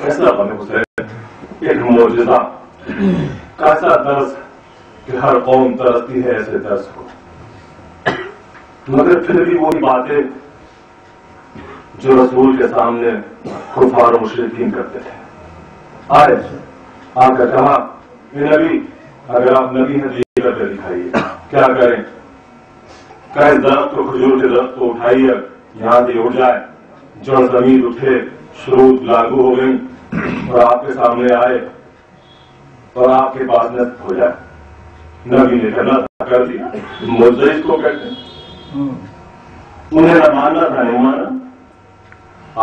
ایسا غم حسین ایک معجزہ، کیسا درس کہ ہر قوم ترستی ہے ایسے درس کو، مگر پھر بھی وہی باتیں جو رسول کے سامنے کفار و مشرکین کرتے تھے۔ آئے آ کر کہا کہ نبی اگر آپ نبی ہیں تو یہ کر کے دکھائیے، کیا کریں؟ کہ درخت کو، کھجور کے درخت کو اٹھائیے، یہاں سے اڑ جائے، جڑ زمین اٹھے، شروط لاگو ہو گئی اور آپ کے سامنے آئے اور آپ کے پاس نصب ہو جائے۔ نبی نے کرنا تھا، کر دیا، معجزہ اس کو کہتے ہیں۔ انہیں نہ ماننا تھا، نہیں مانا۔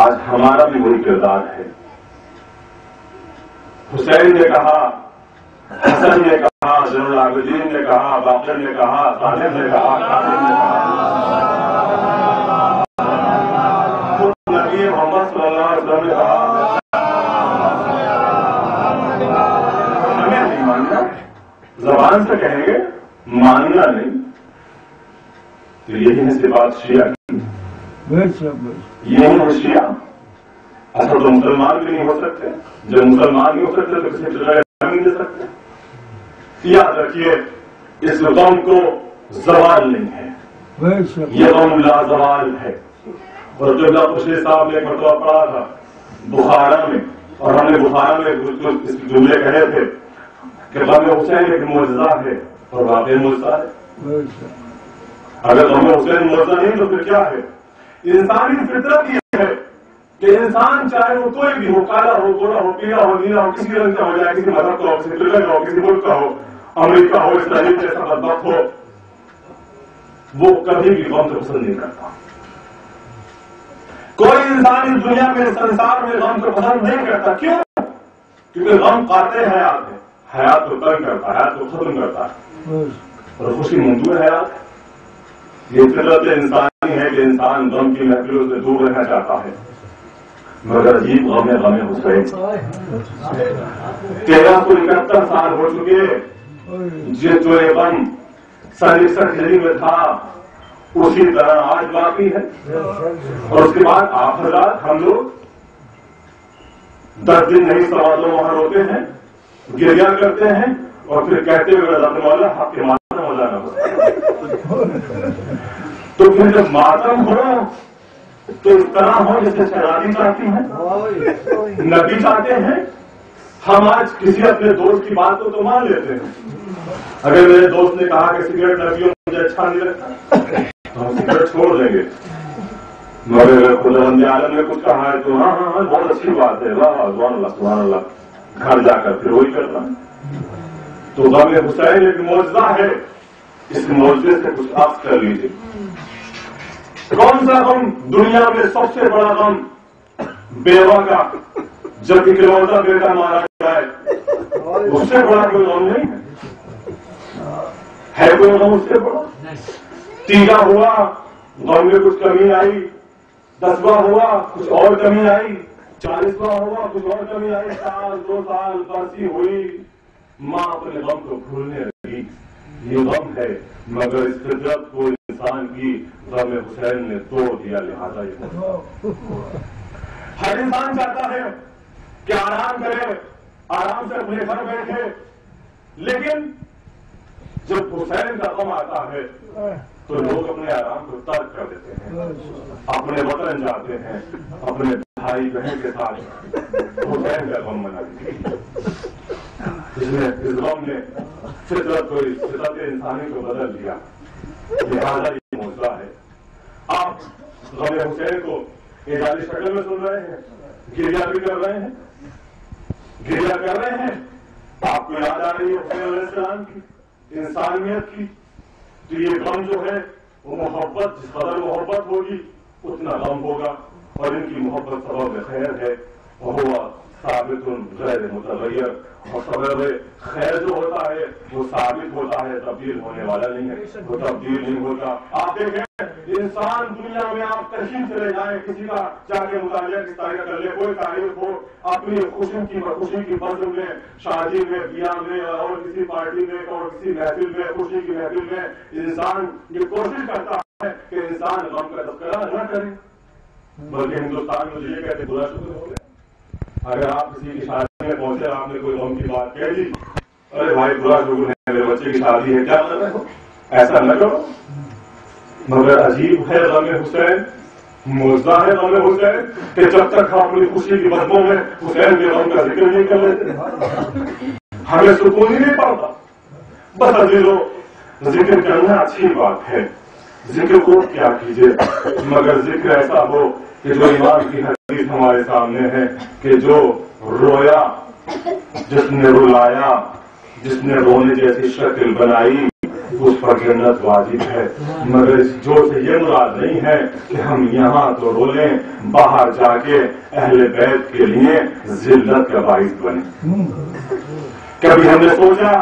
آج ہمارا بھی وہی کردار ہے۔ حسین نے کہا، حسن نے کہا، زین العابدین نے کہا، باقر نے کہا، طالب نے کہا، قاسم نے کہا، نبی محمد صلی اللہ علیہ وسلم نے کہا، ہمیں نہیں ماننا، زبان سے کہیں گے، ماننا نہیں۔ تو یہی ہے صفات شیعہ کی، یہی ہے شیعہ۔ اصل تو مسلمان بھی نہیں ہو سکتے، جب مسلمان نہیں ہو سکتے تو کسی طرح نہیں دے سکتے۔ یاد رکھیے اس غم کو زوال نہیں ہے، یہ غم لازوال ہے۔ اور قبلہ پشتے صاحب نے ایک مرتبہ پڑھا تھا بخارا میں، اور ہم نے بخارا میں اس جملے کہے تھے کہ غم حسین ایک معجزہ ہے اور واقعی معجزہ ہے۔ اگر غم حسین معجزہ نہیں تو پھر کیا ہے؟ انسانی فطرت یہ ہے کہ انسان چاہے وہ کوئی بھی ہو، کالا ہو، گورا ہو، پیلا ہو، نیلا ہو، کسی رنگ کا ہو جائے، کسی مذہب کا ہو، کسی فرقے کا ہو، کسی ملک کا ہو، امریکہ ہو، اسرائیل جیسا بدبخت ہو، وہ کبھی بھی غم کو پسند نہیں کرتا۔ کوئی انسان اس دنیا میں، سنسار میں غم کو پسند نہیں کرتا۔ کیوں؟ کیونکہ غم قاطع حیات ہے، حیات کو تنگ کرتا ہے، حیات کو ختم کرتا ہے، اور خوشی منظور حیات ہے۔ یہ فطرت انسانی ہے کہ انسان غم کی محفلوں سے دور رہنا چاہتا ہے، مگر عجیب غم حسین 1371 سال ہو چکے، جو یہ غم 61 میں تھا اسی طرح آج باقی ہے۔ اور اس کے بعد آپ حضرات، ہم لوگ 10 دن نہیں 2.25 وہاں روتے ہیں، گریہ کرتے ہیں، اور پھر کہتے ہوئے رضا مولا حق کے ماتم مولا نہ ہو۔ تو پھر جب ماتم ہو تو اس طرح ہو جیسے شہزادی چاہتی ہیں، نبی چاہتے ہیں۔ ہم آج کسی اپنے دوست کی بات کو تو مان لیتے ہیں۔ اگر میرے دوست نے کہا کہ سگریٹ نہ پیو، مجھے اچھا نہیں لگتا، تو ہم سگریٹ چھوڑ دیں گے۔ مگر اگر خداوند عالم نے کچھ کہا ہے تو ہاں ہاں ہاں بہت اچھی بات ہے، واہ سبحان اللہ سبحان اللہ، گھر جا کر پھر وہی کرنا۔ تو غم حسین ایک معجزہ ہے، اس معجزے سے کچھ عکس کر لیجیے۔ کون سا غم دنیا میں سب سے بڑا غم؟ بیوہ کا، جب اکلوتا بیٹا مارا جائے، اس سے بڑا کوئی غم نہیں ہے کوئی غم اس سے بڑا؟ تیرا ہوا، غم میں کچھ کمی آئی، 10واں ہوا کچھ اور کمی آئی، 40واں ہوا کچھ اور کمی آئی، 1 2 سال برسی ہوئی، ماں اپنے غم کو بھولنے لگی۔ یہ غم ہے، مگر اس فطرت کو انسان کی غم حسین نے توڑ دیا، لہذا یہ ہر انسان چاہتا ہے کہ آرام کرے، آرام سے اپنے گھر بیٹھے، لیکن جب حسین کا غم آتا ہے تو لوگ اپنے آرام کو ترک کر دیتے ہیں، اپنے وطن جاتے ہیں، اپنے بھائی بہن کے ساتھ حسین کا غم مناتے ہیں۔ اس غم نے فطرت انسانی کو بدل دیا، لہذا یہ معجزہ ہے۔ آپ غم حسین کو اعجازی شکل میں سن رہے ہیں، گریہ بھی کر رہے ہیں، گریہ کر رہے ہیں۔ آپ کو یاد آ رہی ہے حسین علیہ السلام کی، انسانیت کی۔ تو یہ غم جو ہے وہ محبت، جس قدر محبت ہوگی اتنا غم ہوگا، اور ان کی محبت سبب خیر ہے، وہ ثابت غیر متغیر، اور سبب خیر جو ہوتا ہے وہ ثابت ہوتا ہے، تبدیل ہونے والا نہیں ہے، وہ تبدیل نہیں ہوتا۔ آپ دیکھیں انسان دنیا میں آپ کہیں چلے جائیں، کسی کا جا کے مطالعہ کس طرح کر لے، کوئی تاریخ ہو، اپنی خوشی کی بزم میں، شادی میں، بیاہ میں، اور کسی پارٹی میں، اور کسی محفل میں، خوشی کی محفل میں انسان یہ کوشش کرتا ہے کہ انسان غم کا تذکرہ نہ کرے، بلکہ ہندوستان میں یہ کہتے برا شکر ہو گیا، اگر آپ کسی کی شادی میں پہنچے آپ نے کوئی غم کی بات کہہ دی، ارے بھائی برا شگون ہے، میرے بچے کی شادی ہے، کیا کر رہے ہو، ایسا نہ کرو. مگر عجیب ہے غم حسین، موزہ ہے غم حسین کہ جب تک ہم اپنی خوشی کی بزموں میں حسین کے غم کا ذکر نہیں کر لیتے ہمیں سکون ہی نہیں پڑتا. بس عزیزو، ذکر کرنا اچھی بات ہے، ذکر کو کیا کیجیے، مگر ذکر ایسا ہو کہ جو ایمان کی حدیث ہمارے سامنے ہے کہ جو رویا، جس نے رلایا، جس نے رونے جیسی شکل بنائی، اس پر جنت واجب ہے. مگر اس جو سے یہ مراد نہیں ہے کہ ہم یہاں تو رو لیں، باہر جا کے اہل بیت کے لیے ذلت کا باعث بنے. کبھی ہم نے سوچا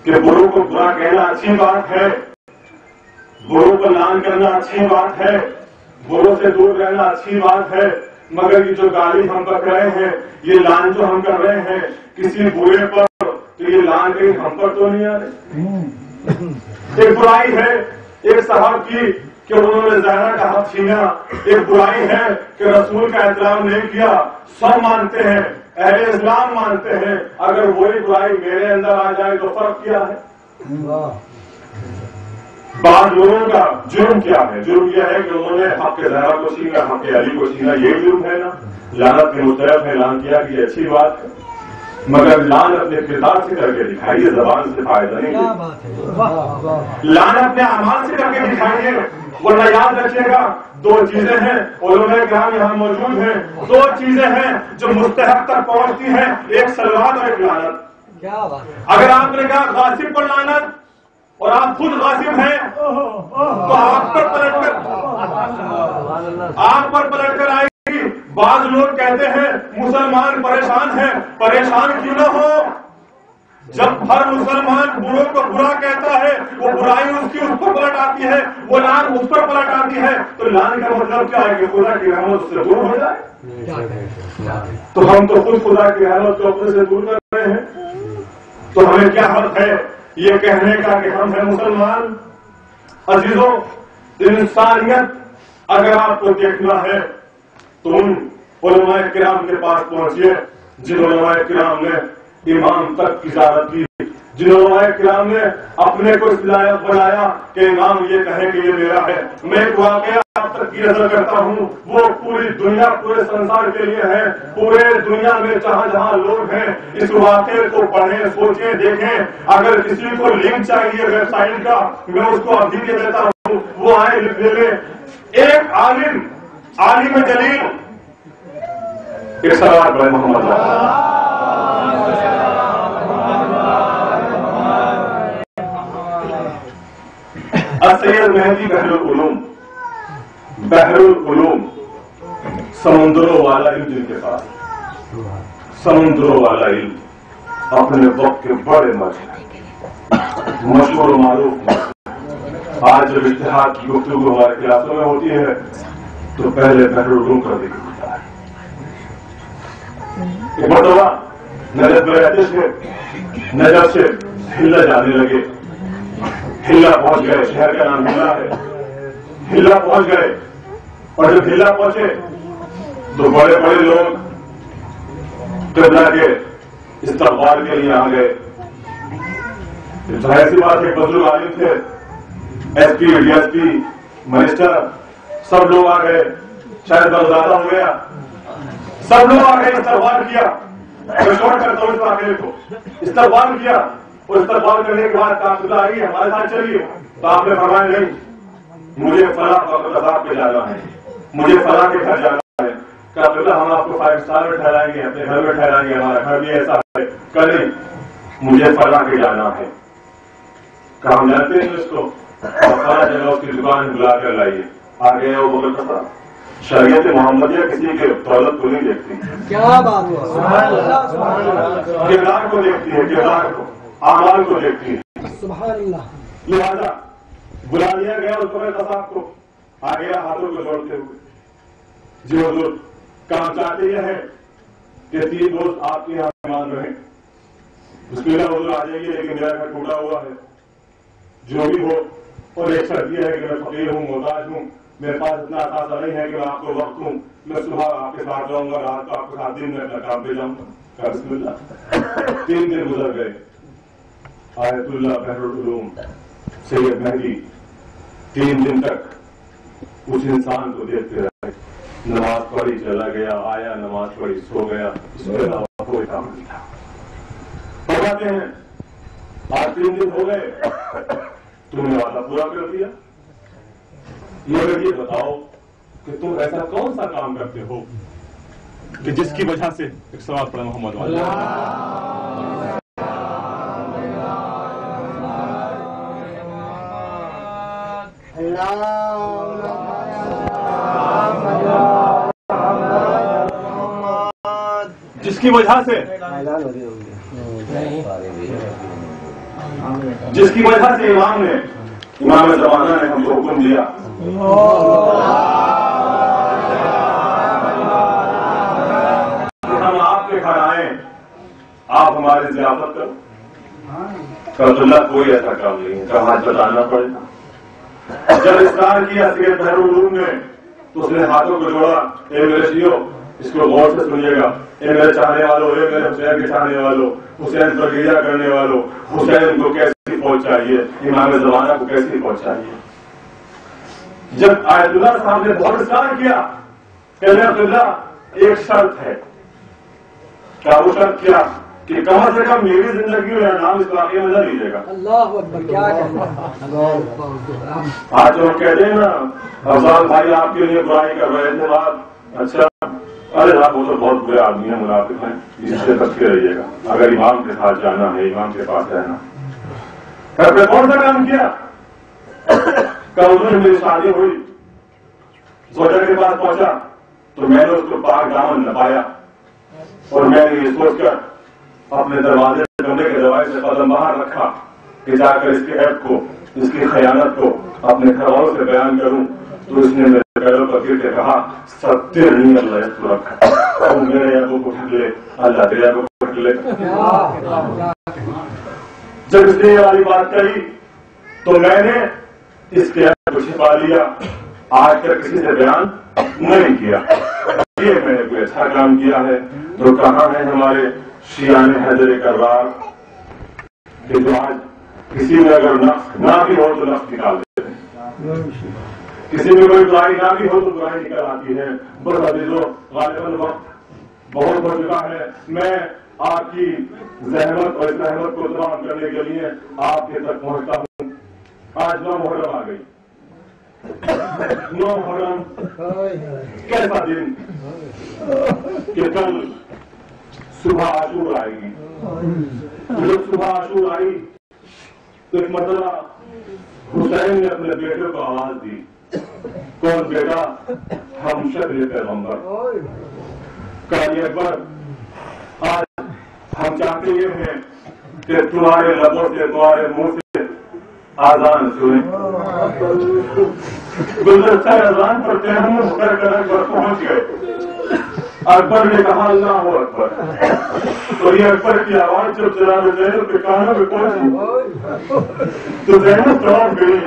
کہ بروں کو برا کہنا اچھی بات ہے، بروں کو لان کرنا اچھی بات ہے، بروں سے دور رہنا اچھی بات ہے، مگر یہ جو گالی ہم کر رہے ہیں، یہ لان جو ہم کر رہے ہیں کسی برے پر، تو یہ لان کہیں ہم پر تو نہیں آ رہے. ایک برائی ہے ایک صاحب کی کہ انہوں نے زہرا کا حق چھینا، ایک برائی ہے کہ رسول کا احترام نہیں کیا. سب مانتے ہیں، اہل اسلام مانتے ہیں، اگر وہی برائی میرے اندر آ جائے تو فرق کیا ہے؟ بعض لوگوں کا جرم کیا ہے؟ جرم یہ ہے کہ انہوں نے حق زہرا کو چھینا، حق علی کو چھینا، یہ جرم ہے نا. لعنت میں مستحب ہے، اعلان کیا کہ یہ اچھی بات ہے، مگر لان اپنے کردار سے کر کے دکھائیے، زبان سے فائدہ نہیں. لان اپنے اعمال سے کر کے دکھائیے، ورنہ یاد رکھیے گا دو چیزیں ہیں، علماء کرام یہاں موجود ہیں، دو چیزیں ہیں جو مستحق تک پہنچتی ہیں، ایک سلوات اور ایک لعنت. اگر آپ نے کہا غاصب پر لعنت اور آپ خود غاصب ہیں تو آپ پر پلٹ کر آئے گی. بعض لوگ کہتے ہیں مسلمان پریشان ہیں، پریشان کیوں نہ ہو؟ جب ہر مسلمان بروں کو برا کہتا ہے، وہ برائی اس کی اس پر پلٹ آتی ہے، وہ لان اس پر پلٹ آتی ہے، تو لان کا مطلب کیا ہے کہ خدا کی رحمت سے دور ہو جائے. تو ہم تو خود خدا کی رحمت کو اپنے سے دور کر رہے ہیں. تو ہمیں کیا حق ہے یہ کہنے کا کہ ہم ہیں مسلمان؟ عزیزوں، انسانیت اگر آپ کو دیکھنا ہے تو ان علماء کرام کے پاس پہنچیے جن علماء کرام نے امام تک کی زیارت کی، جن علماء کرام نے اپنے کو اس لائق بنایا کہ امام یہ کہے کہ یہ میرا ہے. میں ایک واقعہ آپ تک کی نظر کرتا ہوں، وہ پوری دنیا، پورے سنسار کے لیے ہے، پورے دنیا میں جہاں جہاں لوگ ہیں اس واقعے کو پڑھیں، سوچیں، دیکھیں. اگر کسی کو لنک چاہیے ویب سائٹ کا میں اس کو ابھی دے دیتا ہوں، وہ آئے لکھنے میں. ایک عالم جلیل، ایک سوال بھائی محمد سید مہدی بحر العلوم، سمندروں والا علم جن کے پاس، سمندروں والا علم، اپنے وقت کے بڑے مشہور و معروف. آج جب اتحاد کی گفتگو ہمارے کلاسوں میں ہوتی ہے تو پہلے بحر العلوم کا ذکر ہوتا ہے. ایک مرتبہ نجف میں رہتے تھے، نجف سے ہلا جانے لگے. ہلا پہنچ گئے، شہر کا نام ہلا ہے. ہلا پہنچ گئے اور جب ہلا پہنچے تو بڑے بڑے لوگ قبلہ کے استقبال کے لیے آ گئے. ظاہر سی بات ہے بزرگ عالم تھے، S P, D S P, minister, سب لوگ آ گئے. شاید بہت زیادہ ہو گیا، سب لوگ آ گئے، استقبال کیا. میں شورٹ کرتا ہوں اس واقعے کو. استقبال کیا اور استقبال کرنے کے بعد قافلہ آئی ہمارے ساتھ چلیے، تو آپ نے فرمایا نہیں مجھے فلاں صاحب پہ جانا ہے، مجھے فلاں کے گھر جانا ہے. قافلہ ہم آپ کو 5 اسٹار میں ٹھہرائیں گے، اپنے گھر میں ٹھہرائیں گے، ہمارا گھر بھی ایسا ہے. کل مجھے فلاں کے جانا ہے. کہ ہم جانتے ہیں اس کو، فلاں جگہ اس کی دکان بلا کر لائیے. آ گئے وہ بغل کا صاحب. شریعت محمدیہ کسی کے دولت کو نہیں دیکھتی، کیا بات ہے، کردار کو دیکھتی ہے، کردار کو، اعمال کو دیکھتی ہے. سبحان اللہ. لہٰذا بلا لیا گیا اس بغل کا صاحب کو. آ گیا ہاتھوں کو جوڑتے ہوئے، جی حضور کام چاہتے یہ ہے کہ 3 دوست آپ کے یہاں مہمان رہیں. بسم اللہ حضور آ جائیے، لیکن میرا گھر ٹوٹا ہوا ہے، جو بھی ہو. اور ایک شرط یہ ہے کہ میں فقیر ہوں، محتاج ہوں، میرے پاس اتنا اثاثہ نہیں ہے کہ میں آپ کو وقت ہوں، میں صبح آپ کے ساتھ جاؤں گا، رات کو آپ کے ساتھ، دن میں اپنا کام پہ جاؤں گا۔ بسم اللہ۔ 3 دن گزر گئے۔ آیت اللہ بحر العلوم سید مہدی 3 دن تک اس انسان کو دیکھتے رہے، نماز پڑھی چلا گیا، آیا نماز پڑھی سو گیا، اس کے علاوہ کوئی کام نہیں تھا۔ فرماتے ہیں آج 3 دن ہو گئے، تم نے وعدہ پورا کر دیا، یہ بتاؤ کہ تم ایسا کون سا کام کرتے ہو کہ جس کی وجہ سے ایک سوال پڑھا محمد والا جس کی وجہ سے امام زمانہ نے ہم کو حکم دیا ہم آپ کے گھر آئیں، آپ ہماری ضیافت کرو۔ اللہ کوئی ایسا کام نہیں ہے، کہاں بتانا پڑے گا۔ جب اصرار کیا سید بحر العلوم نے تو اس نے ہاتھوں کو جوڑا، اے میرے شیعو اس کو غور سے سنیے گا، اے میرے چاہنے والوں، اے میرے حسین کے چاہنے والوں، حسین پر گریہ کرنے والوں، حسین کو کیسی فوج چاہیے، امام زمانہ کو کیسی فوج چاہیے۔ جب آیت اللہ صاحب نے بہت اصرار کیا کہ آیت اللہ ایک شرط ہے، کیا وہ شرط کیا کہ کم سے کم میری زندگی میں نام اس واقعے میں نہ لیجیے گا۔ اللہ اکبر، کیا کہنا۔ آج ہم کہتے ہیں نا افضال بھائی آپ کے لیے برائی کر رہے تھے، آپ اچھا ارے آپ وہ تو بہت برے آدمی ہیں، منافق ہیں، اس سے بچ کے رہیے گا، اگر امام کے ساتھ جانا ہے، امام کے پاس رہنا۔ گھر پہ کون سا کام کیا؟ کل میری شادی ہوئی، زوجہ کے پاس پہنچا تو میں نے اس کو پاک دامن نہ پایا، اور میں نے یہ سوچ کر اپنے دروازے کمرے کے دروازے سے قدم باہر رکھا کہ جا کر اس کے عیب کو، اس کی خیانت کو اپنے گھر والوں سے بیان کروں، تو اس نے میرے پیروں پر گر کے کہا 70 نہیں اللہ اس کو رکھا، تو میرے ابو کو ٹھک لے، اللہ تیرے ابو کو ٹھک لے۔ جب اس نے یہ والی بات کہی تو میں نے اس کے عیب کو چھپا لیا، آج تک کسی سے بیان نہیں کیا۔ یہ میں نے کوئی اچھا کام کیا ہے؟ تو کہاں ہے ہمارے شیعان حیدر کرار کہ جو آج کسی میں اگر نقص نہ بھی ہو تو نقص نکال دیتے ہیں، کسی میں کوئی برائی نہ بھی ہو تو برائی نکل آتی ہے۔ بس عزیزو غالباً وقت بہت ہو چکا ہے، میں آپ کی زحمت اور اس زحمت کو تمام کرنے کے لیے آپ کے تک پہنچتا ہوں۔ آج 9 محرم آ گئی، 9 محرم کیسا دن کہ کل صبح عاشور آئے گی۔ جب صبح عاشور آئی تو ایک مرتبہ حسین نے اپنے بیٹے کو آواز دی، کون بیٹا؟ ہم شکل پیغمبر۔ قاضی اکبر آج ہم چاہتے یہ ہیں کہ تمہارے لبوں سے، تمہارے منہ سے آزان سنیں۔ گلدستہ اذان پر تیمم کر کر اکبر پہنچ گئے۔ اکبر نے کہا اللہ اکبر، اور یہ اکبر کی آواز جب جناب زینب کے کانوں میں پہنچی تو زینب چوک گئی،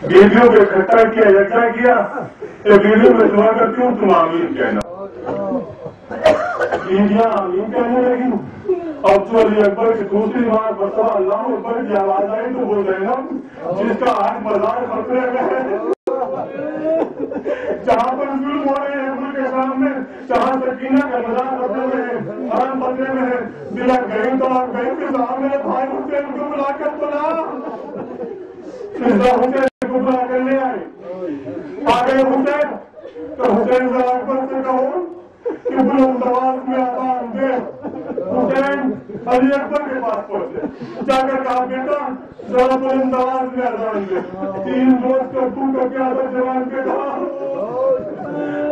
بیویوں کو اکٹھا کیا، یکجا کیا، بیویوں میں دعا کرتی ہوں تم آمین کہنا۔ بیویاں آمین کہنے لگی۔ اب جو علی اکبر کی دوسری بار مرتبہ اللہ اکبر کی آواز آئی تو وہ زینب جس کا آج مزار خطرے میں ہے، جہاں پر ظلم ہو رہے ہیں ملک کے سامنے، جہاں سکینہ کا مزار خطرے میں ہے، حرم خطرے میں ہے، بلا گئی تو آپ گئی کے سامنے بھائی حسین کو بلا کر بلا، حسین کو بلا کر لے آئے۔ آگے حسین تو حسین ذرا اکبر سے کہو کہ بلند آواز میں آزان دے۔ حسین علی اکبر کے پاس پہنچے، جا کر کہا بیٹا ذرا بلند آواز میں آزان دے۔ 3 روز کا تو کا کیا تھا جوان کے کہا،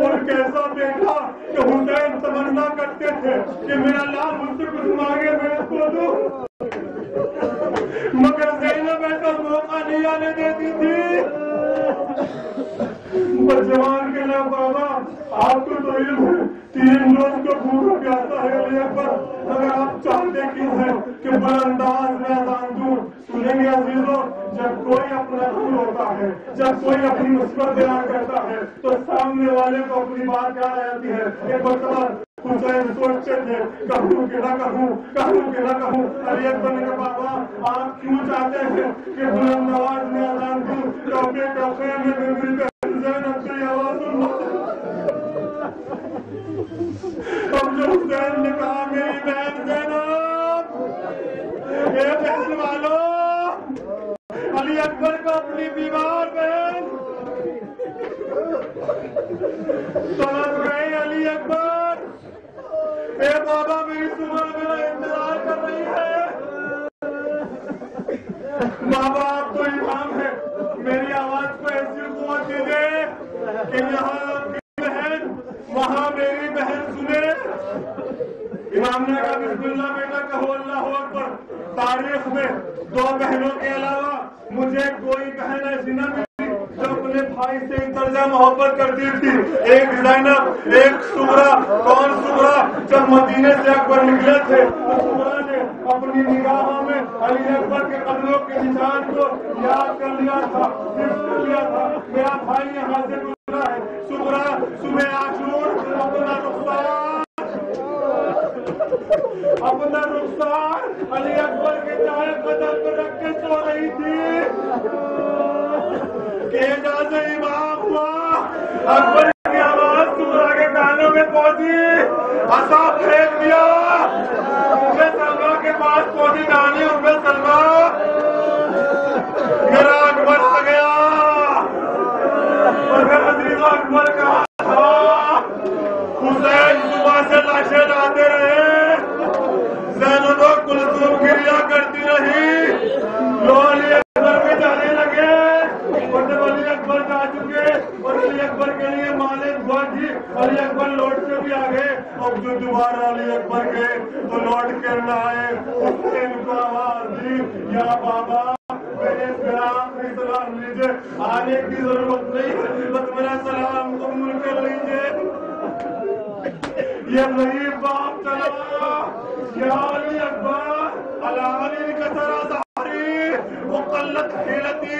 اور کیسا دیکھا کہ حسین تمنا کرتے تھے کہ میرا لال مجھ سے کچھ مانگے میں اس کو دوں، مگر زینب ایسا موقع نہیں آنے دیتی تھی۔ جوان کے نام بابا آپ کو تو علم ہے 3 روز کو بھوکا پیاسا ہے علی اکبر، اگر آپ چاہتے کیوں ہیں کہ بلنداز میں اذان دوں؟ سنیں گے عزیزوں، جب کوئی اپنا غم ہوتا ہے، جب کوئی اپنی مثبت بیان کرتا ہے تو سامنے والے کو اپنی بات یاد آتی ہے. ایک مرتبہ حسین سوچتے تھے کہوں کہ نہ کہوں. علی اکبر نے کہا بابا آپ کیوں چاہتے ہیں کہ بلند آواز میں اذان دوں تو اپنے کفے میں میری بہن زینب کی آواز سنو. اب جو حسین نے کہا میری بہن زینب اے بہن والو علی اکبر کو اپنی بیمار بہن سمجھ گئے. علی اکبر اے بابا میری سمر میرا انتظار کر رہی ہے. بابا آپ تو امام ہے میری آواز کو ایسی قوت دیجیے کہ یہاں آپ کی بہن وہاں میری بہن سنے. امام نے کہا بسم اللہ بیٹا کہو اللہ اکبر. تاریخ میں 2 بہنوں کے علاوہ مجھے کوئی بہن ایسی نہ ملی جو اپنے بھائی سے درجہ محبت کرتی تھی. ایک زینب ایک سغرا. کون سغرا؟ جب مدینے سے اکبر نکلے تھے تو سغرا نے اپنی نگاہوں میں علی اکبر کے قدموں کے نشان کو یاد کر لیا تھا. میرا بھائی یہاں سے گزرا ہے. سغرا صبح عاشور اپنا رخسار علی اکبر کے دائیں قدم پر رکھ کے سو رہی تھی کہ اجازت امام ہوا. اکبر کی آواز سغرا کے کانوں میں پہنچی. عصا پھینک دیا. ام سلمہ کے پاس پہنچی. نانی ام سلمہ میرا اکبر آ گیا. مگر عزیز اکبر کا حسین صبح سے لاشیں لاتے رہے. زینب و کلثوم گریا کرتی رہی. لوگ علی اکبر میں جانے لگے اور جب علی اکبر جا چکے اور علی اکبر کے لیے مالے دعا کی علی اکبر لوٹ کے بھی آ گئے. اب جو دوبارہ علی اکبر گئے تو لوٹ کر نہ آئے. حسین کو آواز دی یا بابا میرے آخری سلام لیجیے. آنے کی ضرورت نہیں بس میرا سلام قبول کر لیجیے. یہ غریب باپ چلا یا علی اکبر علی کثر ظہری وقلت حیلتی.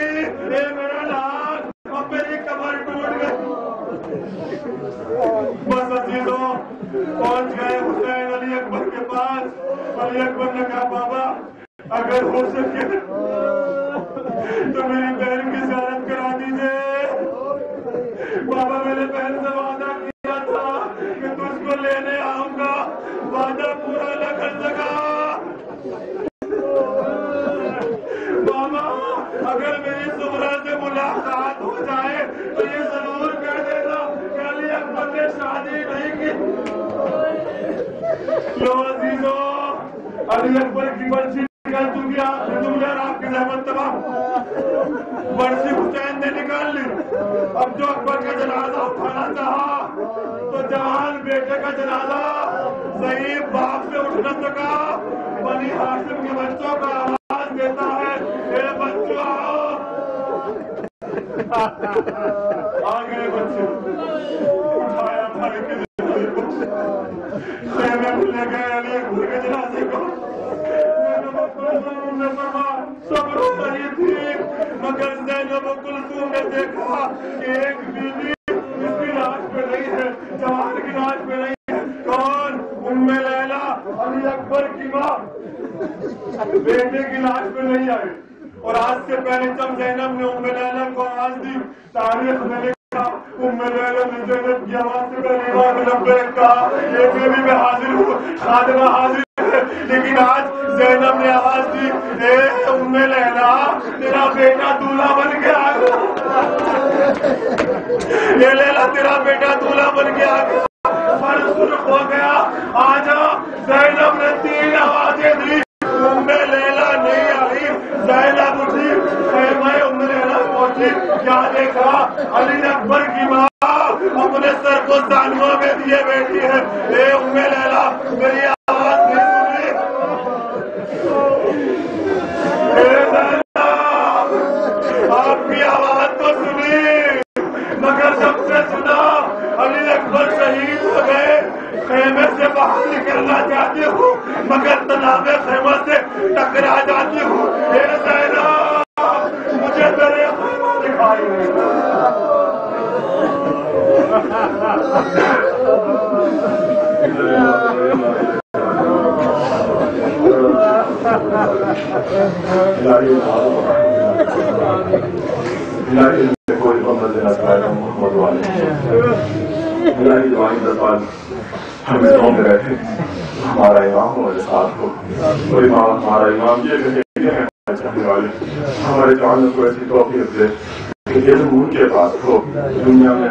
اے میرا لال اب میری کمر ٹوٹ گئی. بس عزیزوں پہنچ گئے حسین علی اکبر کے پاس. علی اکبر نے کہا بابا اگر ہو سکے تو میری بہن کی زیارت کرا دیجیے. بابا میرے بہن سے وعدہ کیا تھا کہ تجھ کو لینے آؤں گا. وعدہ پورا نہ کر سکا. بابا اگر میری سغرا سے ملاقات ہو جائے تو یہ ضرور کہہ دینا کہ علی اکبر نے شادی نہیں کی. لو عزیزوں علی اکبر کی برسی نکال چکی. آپ کی زحمت تمام برسی حسین نے نکال لی. اب جو اکبر کا جنازہ اٹھانا چاہا تو جوان بیٹے کا جنازہ ضعیف باپ سے اٹھ نہ سکا. بنی ہاشم کے بچوں کا آواز دیتا ہے اے بچوں آؤ. آ گئے بچے. اٹھایا بھائی کے جنازے کو. خیمے میں لے گئے علی اکبر کے جنازے کو. سب رو رہی تھی مگر زینب و کلثوم نے دیکھا کہ ایک بیوی جس کی لاش پہ نہیں ہے جوان کی لاش پہ نہیں ہے. کون؟ ام لیلا علی اکبر کی ماں بیٹے کی لاش پہ نہیں آئی. اور آج سے پہلے جب زینب نے ام لیلا کو آواز دی تاریخ میں لکھا ام لیلا نے زینب کی آواز سے پہلے امام لبیک کہا یہ بیوی میں حاضر ہوں خادمہ حاضر. لیکن آج زینب نے آواز دی اے ام لیلا تیرا بیٹا دولہا بن کے آ گیا. اے لیلا تیرا بیٹا دولہا بن کے آ گیا. فرض سرخ ہو گیا. آجا. زینب نے 3 آوازیں دی. ام لیلا نہیں آئی. زینب اٹھی خیمہ ام لیلا پہنچی. کیا دیکھا؟ علی اکبر کی ماں اپنے سر کو ظالموں میں دیے بیٹھی ہے. اے ام لیلا میری آواز نہیں سنی. آپ کی آواز تو سنی مگر سب سے سنا علی اکبر شہید ہو گئے. خیمے سے باہر نکلنا چاہتی ہوں مگر تناب خیمہ سے ٹکرا جاتی ہوں. اے زینب مجھے تیرے خیمہ دکھائی. الہی کوئی بندہ دینا چاہے محمد والے الہی جوانی 10 سال ہم اسلام میں رہتے ہمارا امام ہمارے ساتھ ہو اور امام ہمارا امام یہ کہتے ہیں چاہنے والے ہمارے جوانوں کو ایسی توفیق دے کہ یہ ان کے پاس ہو دنیا میں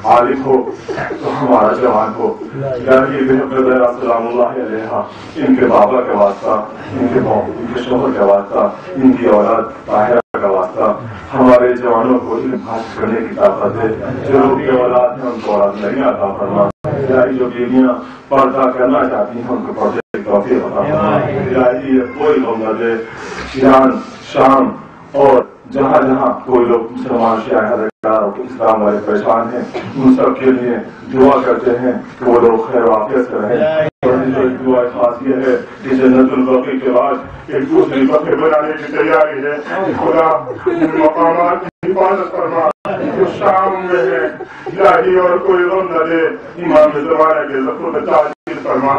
عالم ہو تو ہمارا جوان ہو الہی بحق سلام اللہ علیہ ان کے بابا کا واسطہ ان کے شوہر کا واسطہ ان کی اولاد طاہرہ کا واسطہ ہمارے جوانوں کو علم حاصل کرنے کی طاقت ہے جو لوگ کی اولاد ہیں ان کو اولاد نہیں عطا فرما الہی جو بیویاں پردہ کرنا چاہتی ہیں ان کو پردے کی توفیق عطا فرما الہی کوئی غم نہ دے ایران شام اور جہاں جہاں کوئی لوگ مسلمان شیعہ حضرات اسلام والے پریشان ہیں ان سب کے لیے دعا کرتے ہیں کہ وہ لوگ خیر وافیت سے رہیں اور دعا خاص یہ ہے کہ جنت البقیع کے بعد ایک دوسری بقیع بنانے کی تیاری ہے خدا مقامات کی حفاظت فرما جو شام میں ہے الہی اور کوئی غم نہ دے امام زمانہ کے ظفر میں تعجیل فرما